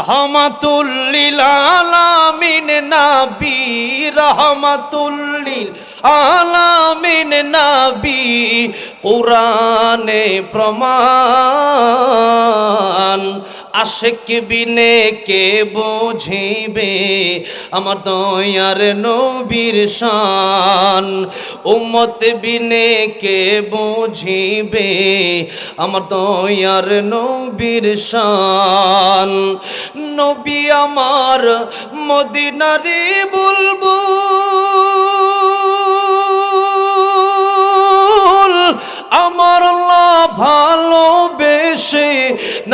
রহমাতুল লিল আলামিন নবী, রহমাতুল লিল আলামিন নবী, কুরআনে প্রমাণ। আশিক বিনে কে বুঝিবে আমার দয়ার নবীর শান, উম্মত বিনে কে বুঝিবে আমার দয়ার নবীর শান। নবী আমার মদিনারে বুলবুল, আমার আল্লাহ ভালোবেসে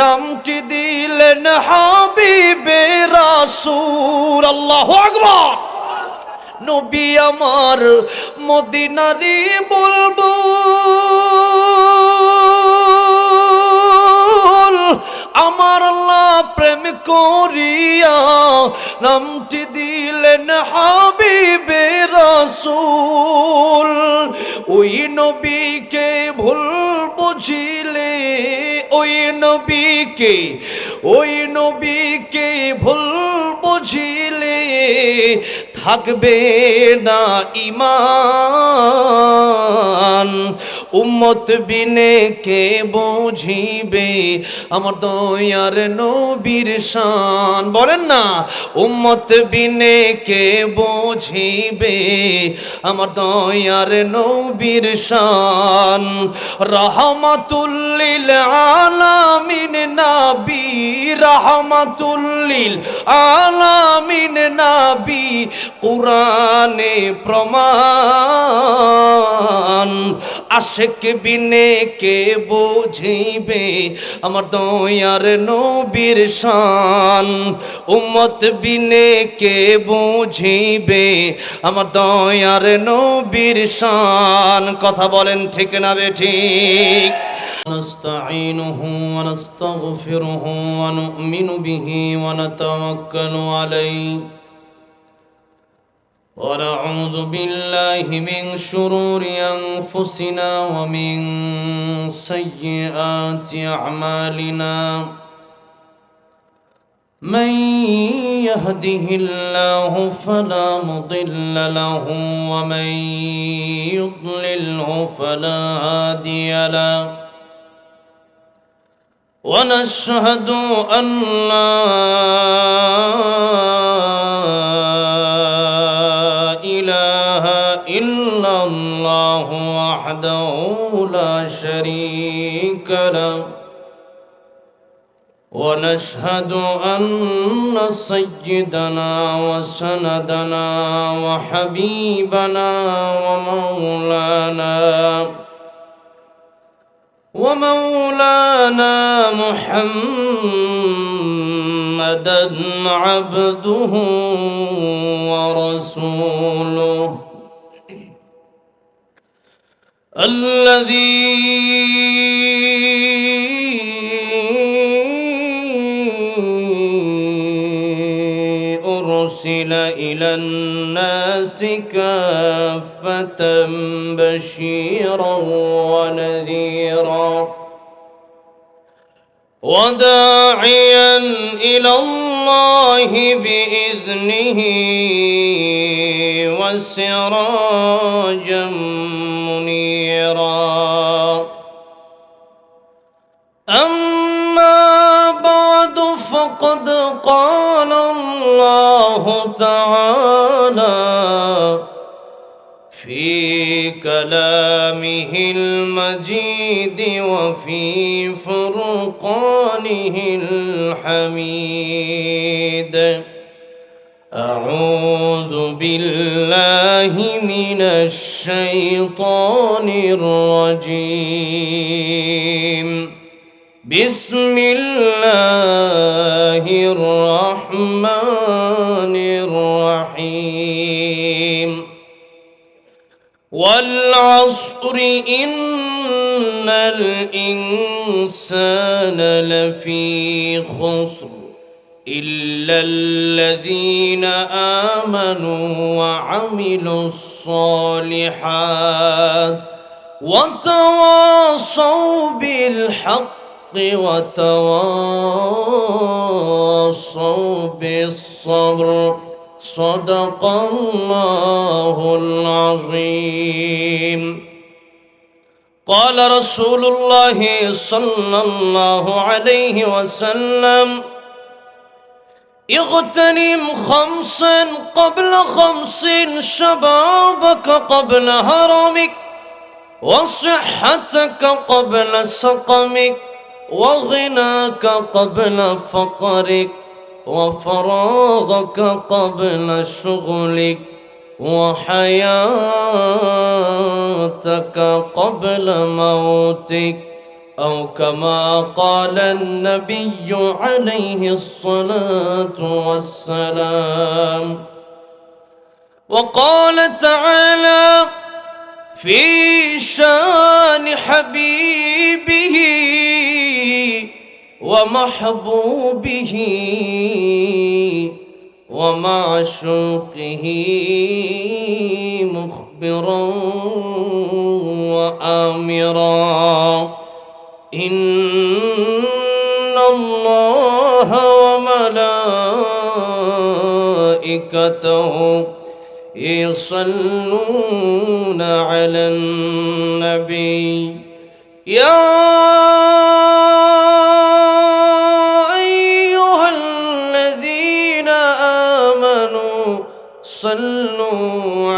নামটি দিলেন হাবিবে রাসূল। আল্লাহু আকবার। নবী আমার মদিনারি বুলবুল, আমার আল্লাহ প্রেম করিয়া নামটি দিলেন হাবিবে রাসূল। ওই নবীকে ভুল বুঝিলে, ওই নবীকে ভুল বুঝিলে থাকবে না ঈমান। উম্মত বিনে কে বুঝিবে আমার দয়ার নবীর শান। বলেন না, উম্মত বিনে কে বুঝিবে আমার দয়ার নবীর শান। রহমাতুল লিল আলামিন নবী, রহমাতুল লিল আলামিন নবী, কুরআনে প্রমাণ। আশিক বিনে কে বুঝিবে আমার দয়ার নবীর শান, উম্মত বিনে কে বুঝিবে আমার দয়ার নবীর শান। কথা বলেন ঠিক না বেঠিক? নস্তাঈনুহু ওয়া নাস্তাগফিরুহু ওয়া নু'মিনু বিহি ওয়া নাতাওয়াক্কালু আলাইহি ونعوذ بالله من شرور أنفسنا ومن سيئات أعمالنا. من يهده الله فلا مضل له ومن يضلله فلا هادي له. ونشهد أن لا إله إلا الله وحده لا شريك له. ونشهد أن سيدنا وسندنا وحبيبنا ومولانا محمدا عبده ورسوله الذي أرسل إلى الناس كافة بشيرا ونذيرا وداعيا إلى الله بإذنه وسراجا منيرا. أما بعد فقد قال الله تعالى في كلامه المجيد وفي فرقانه الحميد. أعوذ بالله من الشيطان الرجيم. بسم الله الرحمن الرحيم. والعصر إن الإنسان لفي خسر إلا الذين آمنوا وعملوا الصالحات وتواصوا بالحق وتواصوا بالصبر صدق الله العظيم. قال رسول الله صلى الله عليه وسلم: اغتنم خمسا قبل خمس، شبابك قبل هرمك، وصحتك قبل سقمك، وغناك قبل فقرك، وفراغك قبل شغلك، وحياتك قبل موتك، أو كما قال النبي عليه الصلاة والسلام. وقال تعالى في شان حبيبه ومحبوبه ومعشوقه مخبرا وآمرا: إن الله وملائكته يصلون على النبي يا أيها الذين آمنوا صلوا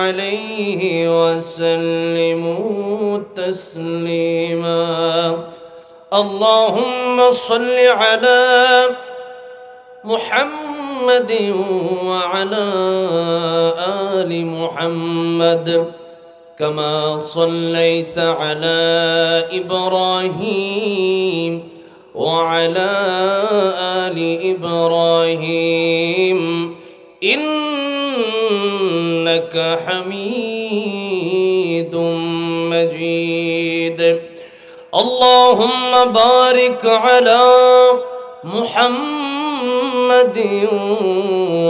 عليه وسلموا تسليما. اللهم صل على محمد وعلى آل محمد كما صليت على إبراهيم وعلى آل إبراهيم إنك حميد مجيد. اللهم بارك على محمد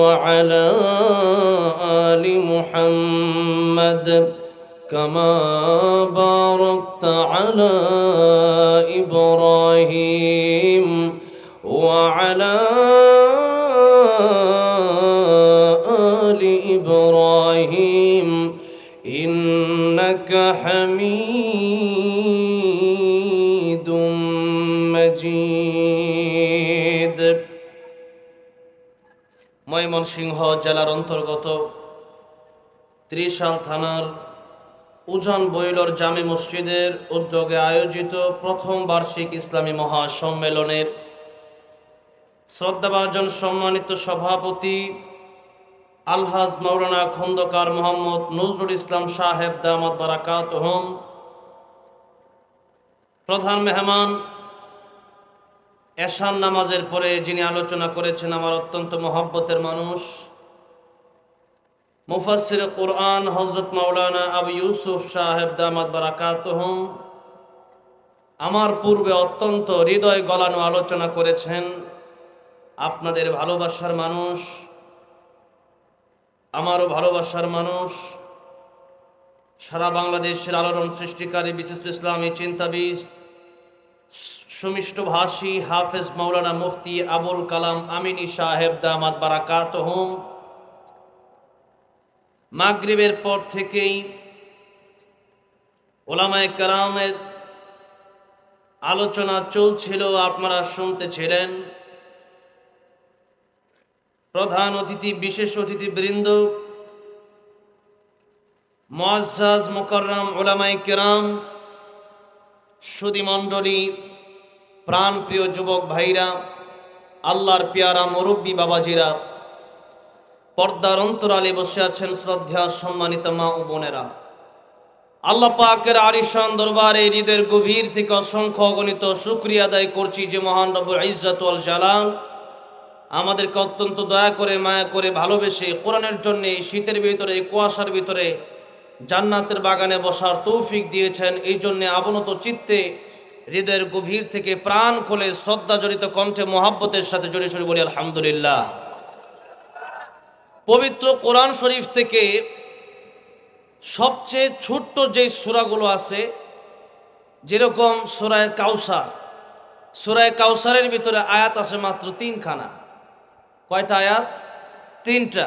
وعلى آل محمد كما باركت على إبراهيم وعلى آل إبراهيم إنك حميد مجيد. ময়মনসিংহ জেলার অন্তর্গত ত্রিশাল থানার উজান বৈলর জামে মসজিদের উদ্যোগে আয়োজিত প্রথম বার্ষিক ইসলামী মহাসম্মেলনের শ্রদ্ধাভাজন সম্মানিত সভাপতি আলহাজ মাওলানা খন্দকার মোহাম্মদ নজরুল ইসলাম সাহেব দামাত বারাকাতুহুম, প্রধান মেহমান এশান নামাজের পরে যিনি আলোচনা করেছেন আমার অত্যন্ত মহব্বতের মানুষ মুফাসসির কুরআন হযরত মাওলানা আবু ইউসুফ সাহেব দামাত বারাকাতুহুম, আমার পূর্বে অত্যন্ত হৃদয় গলানো আলোচনা করেছেন আপনাদের ভালোবাসার মানুষ, আমারও ভালোবাসার মানুষ, সারা বাংলাদেশের আলোড়ন সৃষ্টিকারী বিশিষ্ট ইসলামী চিন্তাবিদ সুমিষ্ট ভাষী হাফেজ মাওলানা মুফতি আবুল কালাম আমিনী সাহেব দামাত বারাকাতুহুম। মাগরিবের পর থেকেই ওলামায়ে কেরামের আলোচনা চলছিল, আপনারা শুনতেছিলেন। প্রধান অতিথি, বিশেষ অতিথিবৃন্দ, মুআজ্জাজ মুকাররম ওলামায়ে কেরাম, সুধী মণ্ডলী, প্রাণপ্রিয় যুবক ভাইরা, আল্লাহর পেয়ারা মুরব্বী বাবাজিরা, পর্দার অন্তরালে বসে আছেন শ্রদ্ধা সম্মানিত মা ও বোনেরা, আল্লাহ পাকের আলিশান দরবারে হৃদয়ের গভীর থেকে অসংখ্য অগণিত শুকরিয়া আদায় করছি যে মহান রব্বুল ইজ্জত ওয়াল জালাল আমাদেরকে অত্যন্ত দয়া করে, মায়া করে, ভালোবেসে কোরআনের জন্য শীতের ভিতরে, কুয়াশার ভিতরে জান্নাতের বাগানে বসার তৌফিক দিয়েছেন। এই জন্য অবনত চিত্তে হৃদয়ের গভীর থেকে প্রাণ খুলে শ্রদ্ধা জড়িত কণ্ঠে মোহাব্বতের সাথে জড়িয়ে সরে বলি আলহামদুলিল্লাহ। পবিত্র কোরআন শরীফ থেকে সবচেয়ে ছোট্ট যে সূরাগুলো আছে, যেরকম সূরা কাউসার, সূরা কাউসারের ভিতরে আয়াত আছে মাত্র 3খানা। কয়টা আয়াত? 3টা।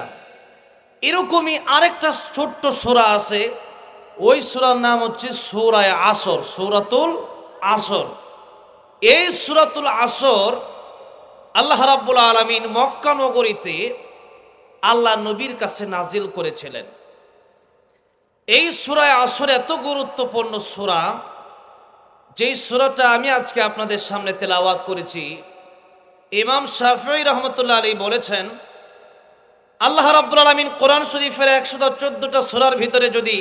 এরকমই আরেকটা ছোট্ট সূরা আছে, ওই সূরার নাম হচ্ছে সূরা আসর, সূরাতুল আসর। এই সূরাতুল আসর আল্লাহ রাব্বুল আলামিন মক্কা নগরীতে আল্লাহ নবীর কাছে নাজিল করেছিলেন। এই সূরা আসর এত গুরুত্বপূর্ণ সূরা, যেই সূরাটা আমি আজকে আপনাদের সামনে তেলাওয়াত করেছি। ইমাম শাফিঈ রহমতুল্লাহ আলাইহি বলেছেন, আল্লাহ রাব্বুল আলামিন কোরআন শরীফের 114টা সূরার ভিতরে যদি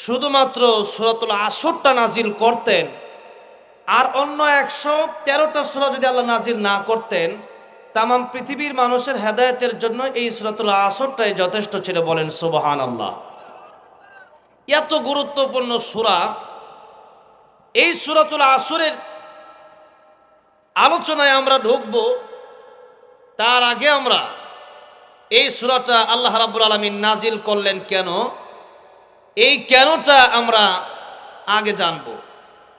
শুধুমাত্র সূরাতুল আসরটা নাজিল করতেন, আর অন্য 113টা সূরা যদি আল্লাহ নাজিল না করতেন, তাম পৃথিবীর মানুষের হেদায়েতের জন্য এই সূরাতুল আসরটাই যথেষ্ট ছিল। বলেন সুবহানাল্লাহ। এত গুরুত্বপূর্ণ সূরা। এই সূরাতুল আসরের আলোচনায় আমরা ঢুকব, তার আগে আমরা এই সূরাটা আল্লাহ রাব্বুল আলামিন নাজিল করলেন কেন, এই কেনটা আমরা আগে জানব।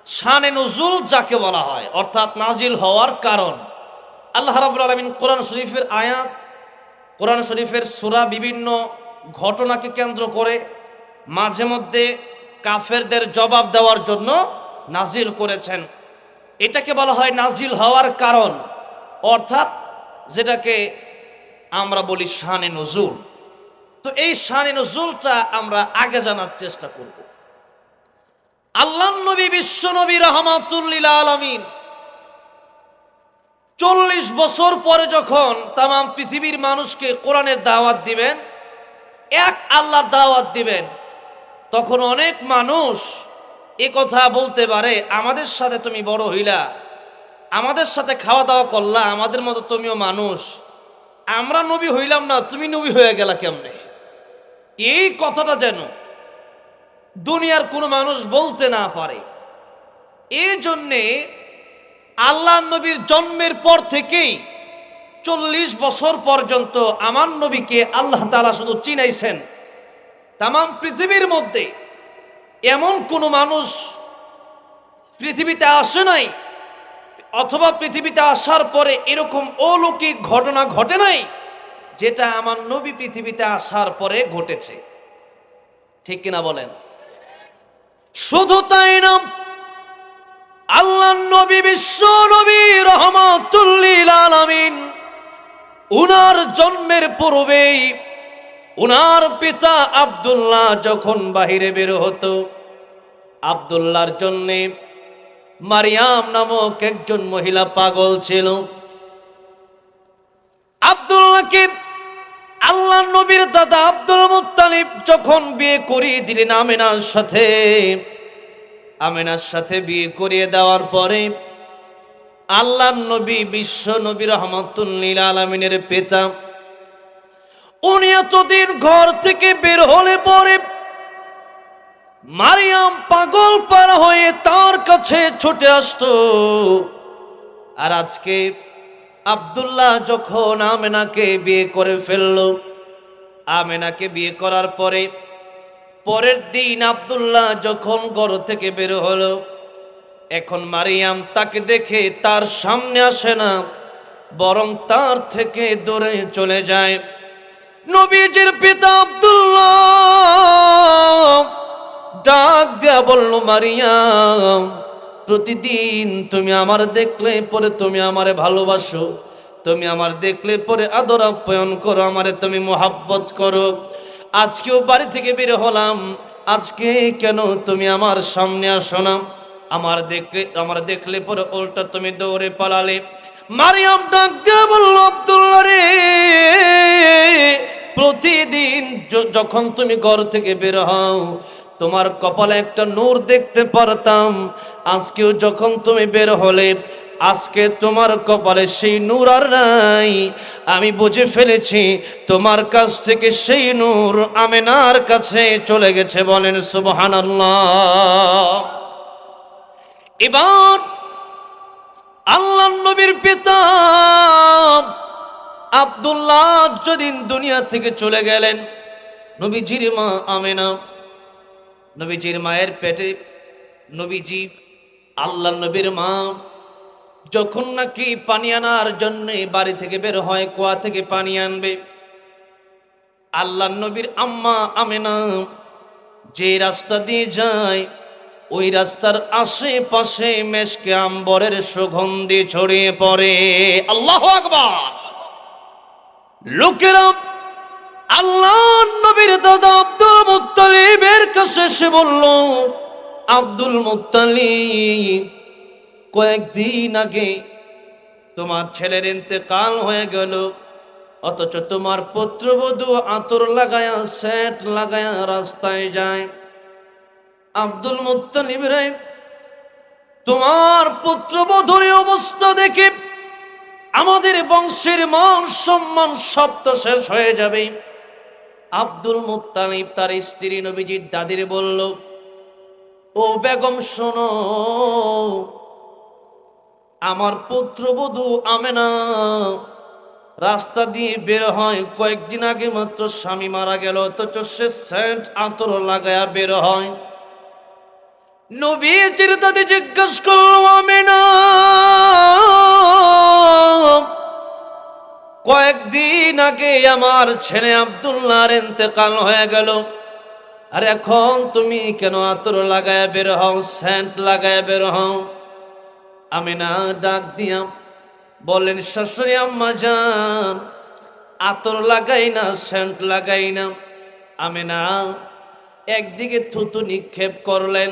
শানে নুজুল যাকে বলা হয়, অর্থাৎ নাজিল হওয়ার কারণ। আল্লাহ রাব্বুল আলামিন কোরআন শরীফের আয়াত, কোরআন শরীফের সূরা বিভিন্ন ঘটনাকে কেন্দ্র করে মাঝে মধ্যে কাফেরদের জবাব দেওয়ার জন্য নাজিল করেছেন। এটাকে বলা হয় নাজিল হওয়ার কারণ, অর্থাৎ যেটাকে আমরা বলি শানে নুজুল। তো এই শানে নুজুলটা আমরা আগে জানার চেষ্টা করব। আল্লাহর নবী বিশ্ব নবী রাহমাতুল লিল আলামিন 40 বছর পরে যখন তাম পৃথিবীর মানুষকে কোরআনের দাওয়াত দিবেন, এক আল্লাহর দাওয়াত দিবেন, তখন অনেক মানুষ এ কথা বলতে পারে, আমাদের সাথে তুমি বড় হইলা, আমাদের সাথে খাওয়া দাওয়া করলা, আমাদের মতো তুমিও মানুষ, আমরা নবী হইলাম না, তুমি নবী হয়ে গেলা কেমনে? এই কথাটা যেন দুনিয়ার কোনো মানুষ বলতে না পারে। এই জন্যে আল্লাহ নবীর জন্মের পর থেকেই 40 বছর পর্যন্ত আমার নবীকে আল্লাহ তাআলা শুধু চিনাইছেন। তাম পৃথিবীর মধ্যে এমন কোনো মানুষ পৃথিবীতে আসে নাই, অথবা পৃথিবীতে আসার পরে এরকম অলৌকিক ঘটনা ঘটে নাই যেটা আমার নবী পৃথিবীতে আসার পরে ঘটেছে। ঠিক কিনা বলেন? শুধু তাই না, আল্লাহ নবী বিশ্ব নবী রাহমাতুল লিল আলামিন উনার জন্মের পূর্বেই উনার পিতা আব্দুল্লাহ যখন বাহিরে বের হতো, আব্দুল্লাহর জন্যে মারিয়াম নামক একজন মহিলা পাগল ছিল। আব্দুল্লাহকে আল্লাহ নবীর দাদা আব্দুল মুত্তালিব যখন বিয়ে করিয়ে দিলেন আমিনার সাথে বিয়ে করিয়ে দেওয়ার পরে আল্লাহ নবী বিশ্ব নবী রাহমাতুল লিল আলামিনের পিতা উনি এতদিন ঘর থেকে বের হলে পরে মারিয়াম পাগল পার হয়ে তার কাছে ছুটে আসতো। আর আজকে আব্দুল্লাহ যখন আমেনাকে বিয়ে করে ফেলল, আমেনাকে বিয়ে করার পরে পরের দিন আব্দুল্লাহ যখন ঘর থেকে বের হলো, এখন মারিয়াম তাকে দেখে তার সামনে আসে না, বরং তার থেকে দূরে চলে যায়। নবীজির পিতা আব্দুল্লাহ ডাক দেয়া বলল, মারিয়াম, প্রতিদিন তুমি আমার দেখলে পরে তুমি আমারে ভালোবাসো, তুমি আমার দেখলে পরে আদর আপ্যায়ন করো, আমারে তুমি মোহাব্বত করো। আজকেও বাড়ি থেকে বের হলাম, আজকে কেন তুমি আমার সামনে আসো না? আমার দেখলে পরে উল্টা তুমি দৌড়ে পালালে। মারিয়াম ডাক দিয়ে বলল, আব্দুল্লাহ রে, প্রতিদিন যখন তুমি ঘর থেকে বের হও তোমার কপালে একটা নূর দেখতে পারতাম, আজকেও যখন তুমি বের হলে আজকে তোমার কপালে সেই নূর আর নাই। আমি বুঝে ফেলেছি তোমার কাছ থেকে সেই নূর আমেনার কাছে চলে গেছে। বলেন সুবহানাল্লাহ। এবার আল্লাহ নবীর পিতা আব্দুল্লাহ যেদিন দুনিয়া থেকে চলে গেলেন, নবীজির মা আমেনা, নবীজির মায়ের পেটে নবীজি আল্লাহ নবীর মা যখন নাকি পানি আনার জন্য বাড়ি থেকে বের হয়, কুয়া থেকে পানি আনবে, আল্লাহর নবীর আম্মা আমেনা যে রাস্তা দিয়ে যায়, ওই রাস্তার আশেপাশে মেশকে আম্বরের সুগন্ধি ছড়িয়ে পড়ে। আল্লাহু আকবার। লোকেরা আল্লাহর নবীর দাদা আব্দুল মুত্তালিবের কাছে এসে বলল, আব্দুল মুত্তালিব, কয়েকদিন আগে তোমার ছেলের ইন্তেকাল হয়ে গেল, অথচ তোমার পুত্রবধূ আতর লাগায়া সেন্ট লাগায়া রাস্তায় যায়। আব্দুল মুত্তালিব রে, তোমার পুত্রবধূর অবস্থা দেখে আমাদের বংশের মান সম্মান সব তো শেষ হয়ে যাবে। আব্দুল মুত্তালিব তার স্ত্রী নবীজির দাদির বলল, ও বেগম শোনো, আমার পুত্রবধূ আমেনা রাস্তা দিয়ে বের হয়, কয়েকদিন আগে মাত্র স্বামী মারা গেল, অথচ সে সেন্ট আতর লাগায়া বের হয়। নবীজির দাদি জিজ্ঞেস করলো, আমেনা, কয়েকদিন আগে আমার ছেলে আব্দুল্লাহর ইন্তেকাল হয়ে গেল, আর এখন তুমি কেন আতর লাগায়া বের হও, সেন্ট লাগায়া বের হও? আমেনা ডাক দিয়া বলেন, শাশুড়ি আম্মা জান, আতর লাগাই না, সেন্ট লাগাই না। আমেনা একদিকে থুতু নিক্ষেপ করলেন,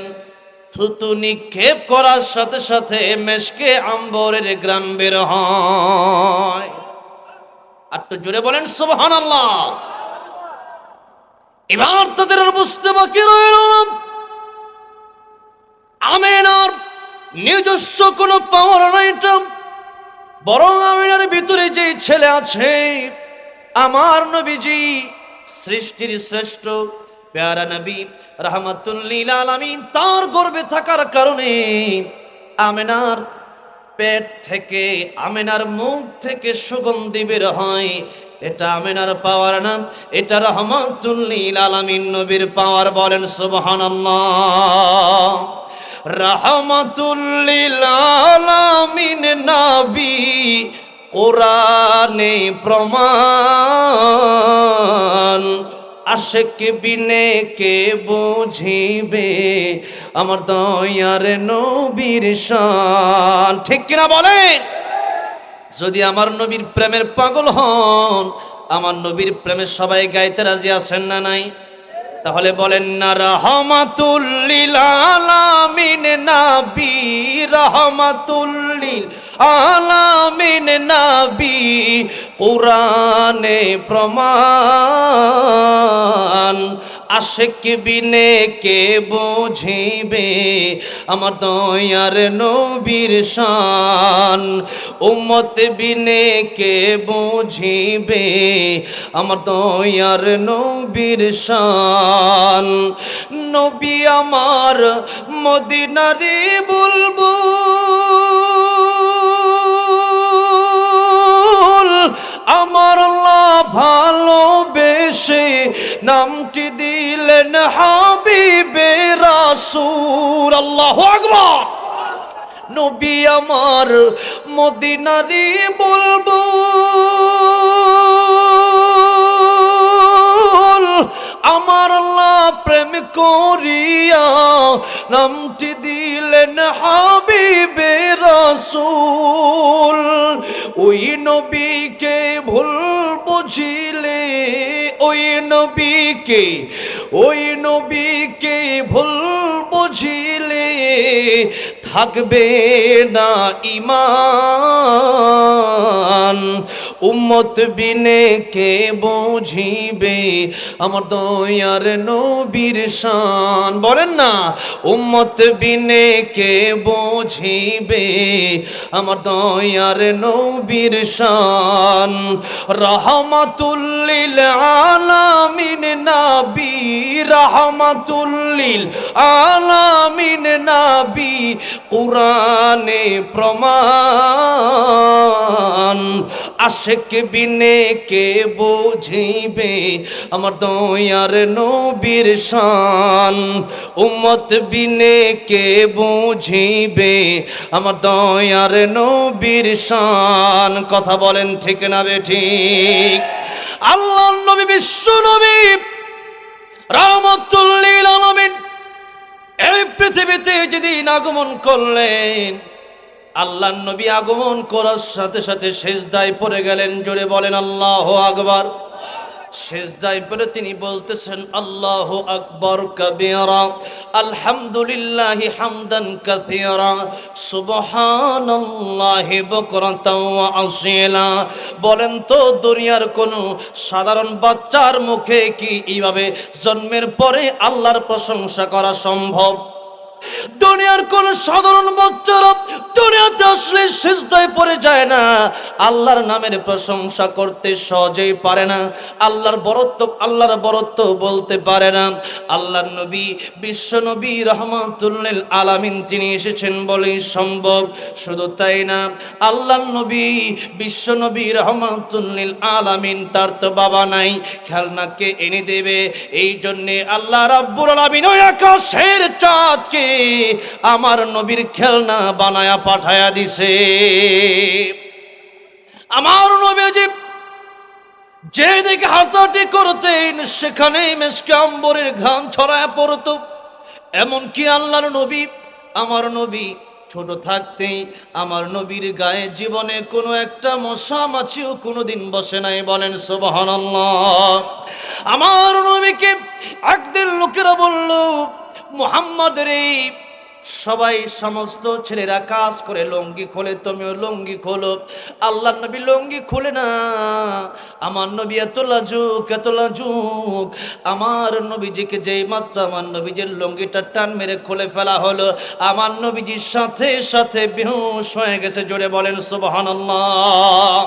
থুতু নিক্ষেপ করার সাথে সাথে মেশকে আম্বরের গ্রাম বের হয়। আর তো জোরে বলেন সুবহানাল্লাহ। এবার তাদের বুঝতে বাকি রইল না, আমেনার নিজস্ব কোনো পাওয়ার নাই, বরং আমেনার ভিতরে যে ছেলে আছে, আমার নবীজি সৃষ্টির শ্রেষ্ঠ প্যারা নবী রাহমাতুল লিল আলামিন, তার গর্ভে থাকার কারণে আমেনার পেট থেকে, আমেনার মুখ থেকে সুগন্ধি বের হয়। এটা আমেনার পাওয়ার না, এটা রাহমাতুল লিল আলামিন নবীর পাওয়ার। বলেন সুবহানাল্লাহ। রাহমাতুল লিল আলামিন নবী, কোরআনে প্রমাণ, আশেক বিনে কে বুঝিবে আমার দয়ার নবীর শান। ঠিক কিনা বলেন? যদি আমার নবীর প্রেমের পাগল হন, আমার নবীর প্রেমে সবাই গাইতে রাজি আছেন না নাই? তাহলে বলেন না, রাহমাতুল লিল আলামিন নবী, রাহমাতুল লিল আলামিন নবী, কোরআনে প্রমাণ, আশেক বিনে কে বুঝিবে আমার দয়ার নবীর শান, উম্মত বিনে কে বুঝিবে আমার দয়ার নবীর শান। নবী আমার মদিনারে বুলবুল, আমার আল্লাহ ভালোবেসে নামটি দিলেন হাবিবে রাসূল। আল্লাহু আকবার। নবী আমার মদিনারি বুলবুল, আমার আল্লাহ প্রেম করিয়া নামটি দিলেন হাবিবে রাসূল। ওই নবীকে ভুল বুঝিলে, ওই নবীকে ভুল বুঝিলে থাকবে না ঈমান, উম্মত বিনে কে বুঝিবে আমার দয়ার নবীর শান। বলেন না, উম্মত বিনে কে বুঝিবে আমার দয়ার নবীর শান। রাহমাতুল লিল আলামিন নবী, রাহমাতুল লিল আলামিন নবী, কোরআনে প্রমাণ, আশেক বিনে কে বুঝিবে আমার দয়ার নবীর শান, উম্মত বিনে কে বুঝিবে আমার দয়ার নবীর শান। কথা বলেন ঠিক না বেঠিক? আল্লাহর নবী, বিশ্ব নবী, রাহমাতুল লিল আলামিন এই পৃথিবীতে যেদিন আগমন করলেন, আল্লাহর নবী আগমন করার সাথে সাথে সিজদায় পড়ে গেলেন। জোরে বলেন আল্লাহু আকবার। সিজদায় পড়ে তিনি বলতেছেন, আল্লাহু আকবার কাবীরা, আলহামদুলিল্লাহি হামদান কাসীরা, সুবহানাল্লাহি বুকরাতাও ওয়া আসীলা। বলেন তো, দুনিয়ার কোন সাধারণ বাচ্চার মুখে কি এইভাবে জন্মের পরে আল্লাহর প্রশংসা করা সম্ভব? দুনিয়ার কোন সাধারণ বাচ্চারা দুনিয়াতে আসলে সিজদায় পড়ে যায় না, আল্লাহর নামের প্রশংসা করতে সহজেই পারে না, আল্লাহর বরত্ব বলতে পারে না। আল্লাহর নবী, বিশ্ব নবী রাহমাতুল লিল আলামিন, তিনি এসেছেন বলেই সম্ভব। শুধু তাই না, আল্লাহর নবী, বিশ্ব নবী রাহমাতুল লিল আলামিন, তার তো বাবা নাই, খেলনাকে এনে দেবে। এই জন্যে আল্লাহ রাব্বুল আলামিন ওই আকাশের চাঁদকে আমার নবীর খেলনা বানায়া পাঠায়া দিছে। আমার নবীজি যেদিকে হাঁটাহাঁটি করতেন সেখানে মেশকে আম্বরের ঘ্রাণ ছড়ায়া পড়তো। এমনকি আল্লাহর নবী, আমার নবী ছোট থাকতেই আমার নবীর গায়ে জীবনে কোনো একটা মশা মাছিও কোনোদিন বসে নাই। বলেন সুবহানাল্লাহ। আমার নবীকে একদিন লোকেরা বলল, মুহাম্মদের এই সবাই, সমস্ত ছেলেরা কাজ করে লুঙ্গি খোলে, তুমিও লুঙ্গি খোলো। আল্লাহর নবী লুঙ্গি খুলে না। আমার নবী এত লাজুক, আমার নবীজিকে যেই মাত্র আমার নবীজির লুঙ্গিটা টান মেরে খুলে ফেলা হলো, আমার নবীজির সাথে সাথে বেহুশ হয়ে গেছে। জোরে বলেন সুবহানাল্লাহ।